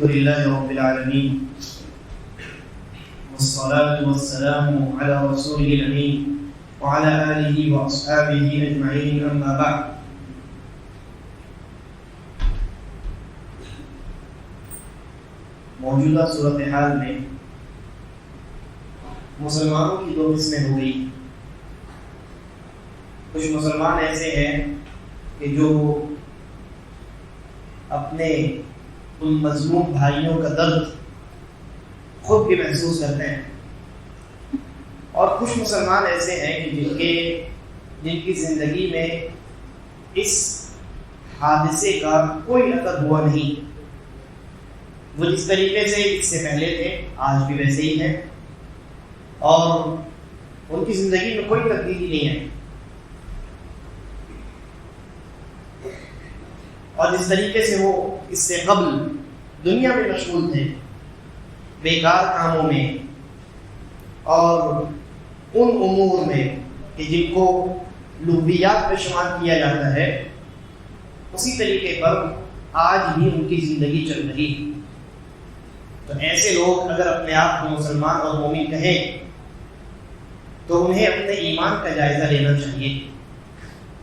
لله رب العالمين والصلاة والسلام على رسوله الأمين وعلى آله وأصحابه أجمعين أما بعد. موجودہ صورتحال میں مسلمانوں کی دو قسمیں ہو گئی. کچھ مسلمان ایسے ہیں کہ جو اپنے ان مظلوم بھائیوں کا درد خود بھی محسوس کرتے ہیں، اور کچھ مسلمان ایسے ہیں کہ جن کی زندگی میں اس حادثے کا کوئی اثر ہوا نہیں. وہ جس طریقے سے اس سے پہلے تھے آج بھی ویسے ہی ہیں، اور ان کی زندگی میں کوئی تبدیلی نہیں ہے. اور جس طریقے سے وہ اس سے قبل دنیا میں مشغول تھے، بیکار کاموں میں اور ان امور میں کہ جن کو لغویات میں شمار کیا جاتا ہے، اسی طریقے پر آج بھی ان کی زندگی چل رہی ہے. تو ایسے لوگ اگر اپنے آپ کو مسلمان اور مومن کہیں تو انہیں اپنے ایمان کا جائزہ لینا چاہیے،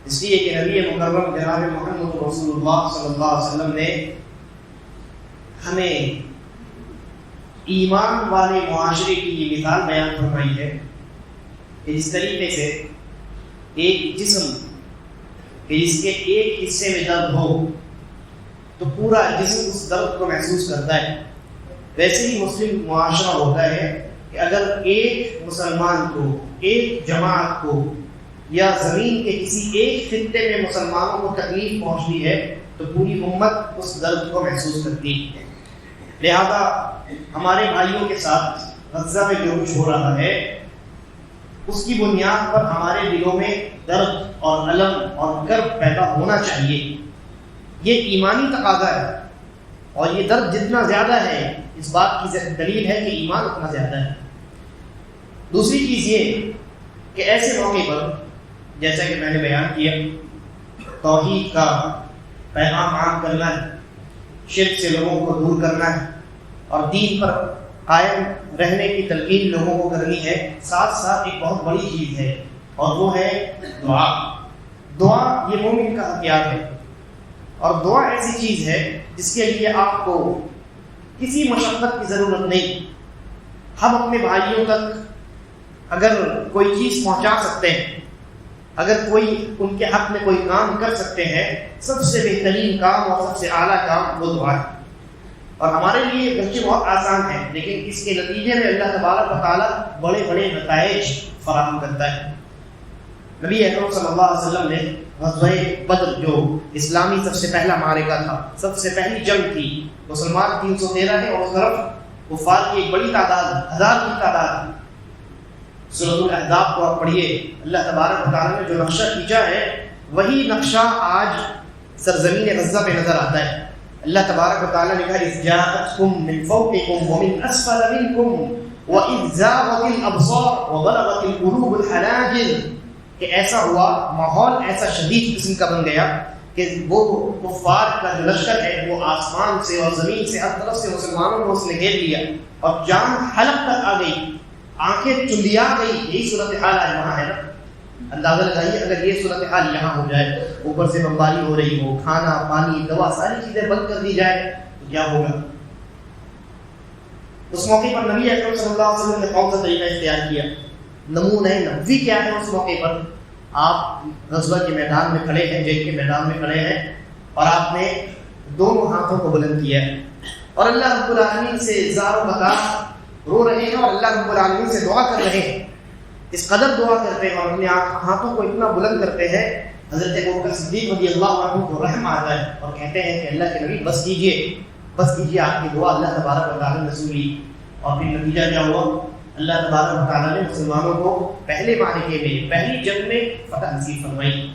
اس لیے کہ نبی مکرم جناب محمد رسول اللہ صلی اللہ علیہ وسلم نے ہمیں ایمان والے معاشرے کی یہ مثال بیان فرمائی ہے کہ جس طریقے سے ایک جسم کہ جس کے ایک حصے میں درد ہو تو پورا جسم اس درد کو محسوس کرتا ہے، ویسے ہی مسلم معاشرہ ہوتا ہے کہ اگر ایک مسلمان کو، ایک جماعت کو یا زمین کے کسی ایک خطے میں مسلمانوں کو تکلیف پہنچتی ہے تو پوری امت اس درد کو محسوس کرتی ہے. لہذا ہمارے بھائیوں کے ساتھ غزہ میں جو کچھ ہو رہا ہے اس کی بنیاد پر ہمارے دلوں میں درد اور الم اور کرب پیدا ہونا چاہیے. یہ ایمانی تقاضا ہے، اور یہ درد جتنا زیادہ ہے اس بات کی دلیل ہے کہ ایمان اتنا زیادہ ہے. دوسری چیز یہ کہ ایسے موقع پر جیسا کہ میں نے بیان کیا، توحید کا پیغام عام کرنا ہے، شرک سے لوگوں کو دور کرنا ہے اور دین پر قائم رہنے کی تلقین لوگوں کو کرنی ہے. ساتھ ساتھ ایک بہت بڑی چیز ہے اور وہ ہے دعا. دعا یہ مومن کا ہتھیار ہے، اور دعا ایسی چیز ہے جس کے لیے آپ کو کسی مشقت کی ضرورت نہیں. ہم اپنے بھائیوں تک اگر کوئی چیز پہنچا سکتے ہیں، اگر کوئی ان کے حق میں کوئی کام کر سکتے ہیں، سب سے بہترین کام اور سب سے اعلیٰ کام وہ دعا ہے. اور ہمارے لیے گرچہ بہت آسان ہے لیکن اس کے نتیجے میں اللہ تبارک و تعالیٰ بڑے بڑے نتائج فراہم کرتا ہے. نبی اکرم صلی اللہ علیہ وسلم نے غزوہ بدر جو اسلامی سب سے پہلا معرکہ تھا، سب سے پہلی جنگ تھی، مسلمان 313 ہے اور اس طرف کفار کی ایک بڑی تعداد، 1000 کی تعداد. سورۃ الاحزاب کو آپ پڑھیے، اللہ تبارک و تعالیٰ نے جو نقشہ کھینچا ہے وہی نقشہ آج سرزمین غزہ پہ نظر آتا ہے. اللہ تبارک و تعالیٰ نے کہا اذ جاءتکم من فوقکم ومن اسفل منکم واذ زاغت الابصار وبلغت القلوب الحناجر، کہ ایسا ہوا، ماحول ایسا شدید قسم کا بن گیا کہ وہ کفار کا جو لشکر ہے وہ آسمان سے اور زمین سے ہر طرف سے مسلمانوں کو اس نے گھیر لیا اور جان حلق تک آ گئی، آنکھیں چندیا گئی. یہی صورتحال آج وہاں ہے نا. اندازہ لگائیے اگر یہ صورتحال یہاں ہو جائے، اوپر سے بمباری ہو رہی ہو، کھانا پانی دوا ساری چیزیں بند کر دی جائے تو کیا ہوگا. اس موقع پر نبی اکرم صلی اللہ علیہ وسلم نے کون سا طریقہ اختیار کیا؟ نمونہ نبوی کیا ہے؟ اس موقع پر آپ غزوہ کے میدان میں کھڑے ہیں، جنگ کے میدان میں کھڑے ہیں، اور آپ نے دونوں ہاتھوں کو بلند کیا ہے اور اللہ رب العالمین سے زار و بتا رو رہے ہیں اور اللہ رب العالمین سے دعا کر رہے ہیں. اس قدر دعا کرتے ہیں اور اپنے ہاتھوں کو اتنا بلند کرتے ہیں، حضرت ابوبکر صدیق رضی اللہ عنہ کو رحم آتا ہے اور کہتے ہیں کہ اللہ کے نبی بس کیجئے آپ کی دعا اللہ تبارک و تعالیٰ نے سنی. اور پھر نتیجہ کیا ہوا؟ اللہ تبارک و تعالیٰ نے مسلمانوں کو پہلے معرکے میں، پہلی جنگ میں فتح نصیب فرمائی.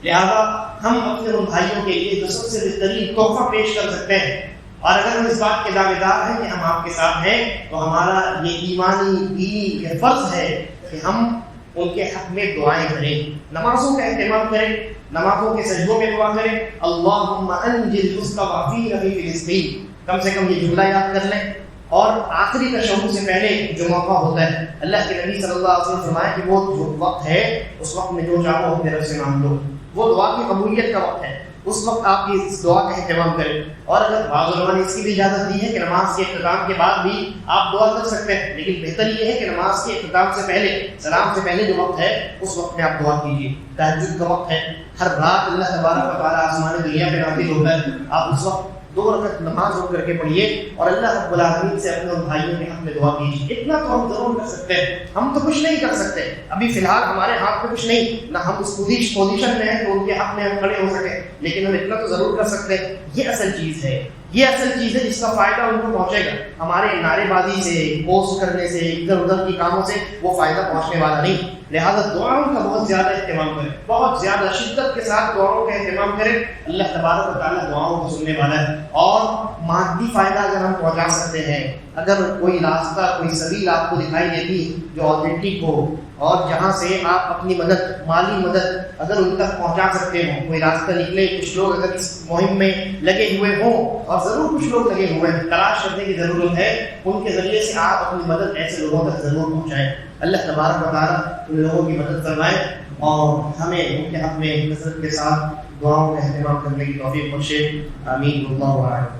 لہذا ہم اپنے ان بھائیوں کے لیے جو سب سے بہترین تحفہ پیش کر سکتے ہیں، اور اگر ہم اس بات کے دعوے دار ہیں کہ ہم آپ کے ساتھ ہیں، تو ہمارا یہ ایمانی دینی یہ فرض ہے کہ ہم ان کے حق میں دعائیں کریں، نمازوں کا اہتمام کریں، نمازوں کے سجدوں میں دعا کریں. اللہم انجل المستضعفین فی فلسطین، کم سے کم یہ جملہ یاد کر لیں. اور آخری تشہد سے پہلے جو موقع ہوتا ہے، اللہ کے نبی صلی اللہ علیہ وسلم فرمایا کہ وہ جو وقت ہے اس وقت میں جو چاہو اپنے رب سے مانگ لو، وہ دعا کی قبولیت کا وقت ہے. اس وقت آپ کی اس دعا کا اہتمام کریں. اور اگر بعض علماء نے اس کی بھی اجازت دی ہے کہ نماز کے اختتام کے بعد بھی آپ دعا کر سکتے ہیں، لیکن بہتر یہ ہے کہ نماز کے اختتام سے پہلے، سلام سے پہلے جو وقت ہے اس وقت میں آپ دعا کیجیے. تہجد کا وقت ہے، ہر رات اللہ تبارک و تعالیٰ آسمان دنیا پہ نازل ہوتا ہے. آپ اس وقت 2 رکعت نماز ہو کر کے پڑھیے اور اللہ رب العالمین سے اپنے بھائیوں کے حق میں دعا کیجیے. اتنا تو ہم ضرور کر سکتے ہیں. ہم تو کچھ نہیں کر سکتے ابھی فی الحال، ہمارے ہاتھ میں کچھ نہیں، نہ ہم اس پوزیشن میں ہیں تو ان کے حق میں ہم کھڑے ہو سکیں، لیکن ہم اتنا تو ضرور کر سکتے ہیں. یہ اصل چیز ہے، یہ اصل چیز ہے جس کا فائدہ ان کو پہنچے گا. ہمارے نعرے بازی سے، پوسٹ کرنے سے، ادھر ادھر کی کاموں سے وہ فائدہ پہنچنے والا نہیں. لہٰذا دعاؤں کا بہت زیادہ اہتمام کریں، بہت زیادہ شدت کے ساتھ دعاؤں کا اہتمام کریں. اللہ تبارک و تعالیٰ دعاؤں کو سننے والا ہے. اور مادی فائدہ اگر ہم پہنچا سکتے ہیں، اگر کوئی راستہ، کوئی سبیل آپ کو دکھائی دیتی جو آتھینٹک ہو اور جہاں سے آپ اپنی مدد، مالی مدد اگر ان تک پہنچا سکتے ہوں، کوئی راستہ نکلے، کچھ لوگ اگر اس مہم میں لگے ہوئے ہوں، اور ضرور کچھ لوگ لگے ہوئے ہیں، تلاش کرنے کی ضرورت ہے، ان کے ذریعے سے آپ اپنی مدد ایسے لوگوں تک ضرور پہنچائیں. اللہ تبارک و تعالیٰ ان لوگوں کی مدد فرمائے اور ہمیں ان کے حق میں کثرت کے ساتھ دعاؤں کا اہتمام کرنے کی توفیق بخشے. آمین. اللہ اعلم.